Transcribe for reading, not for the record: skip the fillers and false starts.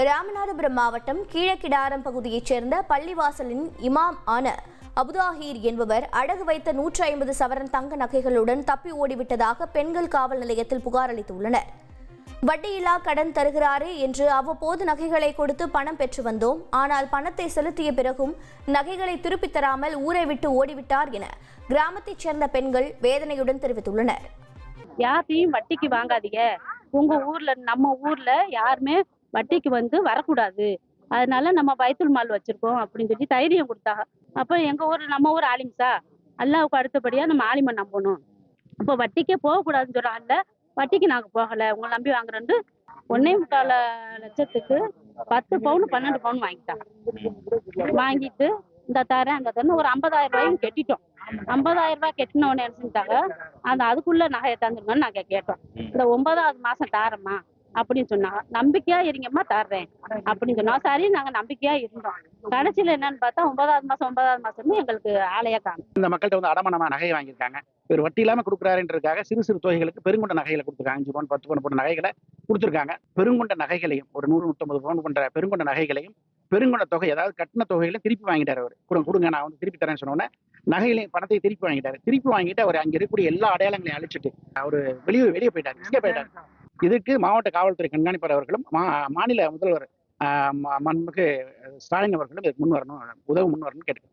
ராமநாதபுரம் மாவட்டம் கீழக்கிடாரம் பகுதியைச் சேர்ந்த பள்ளிவாசலின் இமாம் ஆன அபுதாஹீர் என்பவர் அடகு வைத்த 150 சவரன் தங்க நகைகளுடன் தப்பி ஓடிவிட்டதாக பெண்கள் காவல் நிலையத்தில் புகார் அளித்துள்ளனர். வட்டியில்லா கடன் தருகிறாரே என்று அவ்வப்போது நகைகளை கொடுத்து பணம் பெற்று வந்தோம். ஆனால் பணத்தை செலுத்திய பிறகும் நகைகளை திருப்பித் தராமல் ஊரை விட்டு ஓடிவிட்டார் என கிராமத்தைச் சேர்ந்த பெண்கள் வேதனையுடன் தெரிவித்துள்ளனர். யாரையும் வட்டிக்கு வாங்காதீங்க, உங்க ஊர்ல நம்ம ஊர்ல யாருமே வட்டிக்கு வரக்கூடாது, அதனால நம்ம பைத்துல் மால் வச்சிருக்கோம் அப்படின்னு சொல்லி தைரியம் கொடுத்தாங்க. அப்ப நம்ம ஊர் ஆலிம்ஸா, அல்லாவுக்கு அடுத்தபடியா நம்ம ஆலிமை நம்பணும். அப்போ வட்டிக்கே போகக்கூடாதுன்னு சொல்றாங்கல்ல, வட்டிக்கு நாங்க போகல, உங்களை நம்பி வாங்குறோன்னு 1.25 லட்சத்துக்கு 10 பவுன் 12 பவுன் வாங்கிட்டாங்க. வாங்கிட்டு இந்த தரேன் அந்த தரேன் ஒரு 50,000 ரூபாயும் கெட்டிட்டோம். 50,000 ரூபாய் கெட்டினவொன்னு நினைச்சுட்டாங்க. அதுக்குள்ள நகையை தந்துருங்கன்னு நாங்க கேட்டோம். இந்த 9வது மாசம் தாரம்மா அப்படின்னு சொன்னாங்க. நம்பிக்கையா இருங்கம்மா தர்றேன் அப்படின்னு சொன்னா சரி, நாங்க நம்பிக்கையா இருந்தோம். கடைசியில என்னன்னு பார்த்தா 9வது மாசம் எங்களுக்கு ஆலையா காணும். இந்த மக்கள்கிட்ட அடமானமா நகையை வாங்கியிருக்காங்க. இவர் வட்டி இல்லாம கொடுக்குறாருன்றதுக்காக சிறு சிறு தொகைகளுக்கு பெருங்கொண்ட நகைகளை கொடுத்துருக்காங்க. 5 பவுன் 10 பவுன் போன்ற நகைகளை கொடுத்துருக்காங்க. பெருங்கொண்ட நகைகளையும் ஒரு 100-150 பவுன் போன்ற பெருங்கொண்ட நகைகளையும் பெருங்கொண்ட தொகை அதாவது கட்டின தொகைகளையும் திருப்பி வாங்கிட்டாரு. அவர் கொடுங்க நான் திருப்பி தரேன்னு சொன்னோன்னே நகைகளையும் பணத்தை திருப்பி வாங்கிட்டாரு. திருப்பி வாங்கிட்டு அவர் அங்க இருக்கக்கூடிய எல்லா அடையாளங்களையும் அழிச்சிட்டு அவர் வெளியே போயிட்டாரு, இங்கே போயிட்டாரு. இதுக்கு மாவட்ட காவல்துறை கண்காணிப்பாளர் அவர்களும் மாநில முதல்வர் மாண்புமிகு ஸ்டாலின் அவர்களும் இதுக்கு முன் வரணும் கேட்டுக்கிறேன்.